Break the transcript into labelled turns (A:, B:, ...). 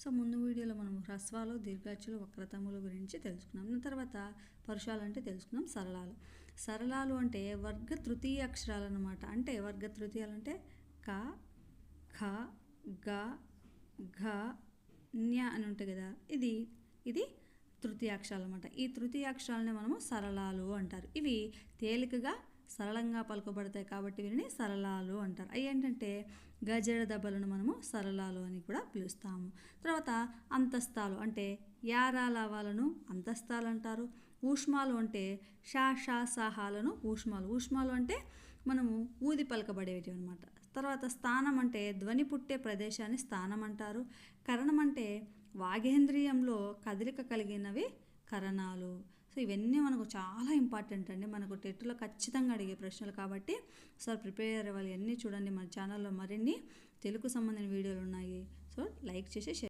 A: So ముందు వీడియోలో మనం హ్రస్వాలు, దీర్ఘాచులు, వక్రతముల గురించి తెలుసుకున్నాం. తర్వాత పరుషాలు అంటే తెలుసుకున్నాం. సరళాలు అంటే వర్గ తృతీయ అక్షరాలు అన్నమాట. అంటే వర్గ తృతీయాలు అంటే క, ఖ, గ, ఘ, జ్ఞ అని ఉంటాయి కదా. ఇది తృతీయాక్షరాలు అన్నమాట. ఈ తృతీయాక్షరాలని మనము సరళాలు అంటారు. ఇవి తేలికగా సరళంగా పలుకబడతాయి కాబట్టి వీరిని సరళాలు అంటారు. అవి ఏంటంటే గజడ దెబ్బలను మనము సరళాలు అని కూడా పిలుస్తాము. తర్వాత అంతస్తాలు అంటే యారాలావాలను అంతస్తాలు అంటారు. ఊష్మాలు అంటే షాషాసాహాలను ఊష్మాలు అంటే మనము ఊది పలకబడేవి అనమాట. తర్వాత స్థానం అంటే ధ్వని పుట్టే ప్రదేశాన్ని స్థానం అంటారు. కరణం అంటే వాగేంద్రియంలో కదలిక కలిగినవి కరణాలు. సో ఇవన్నీ మనకు చాలా ఇంపార్టెంట్ అండి. మనకు టెట్లో ఖచ్చితంగా అడిగే ప్రశ్నలు కాబట్టి సార్ ప్రిపేర్ అవ్వాలి. అన్నీ చూడండి. మన ఛానల్లో మరిన్ని తెలుగు సంబంధించిన వీడియోలు ఉన్నాయి. సో లైక్ చేసి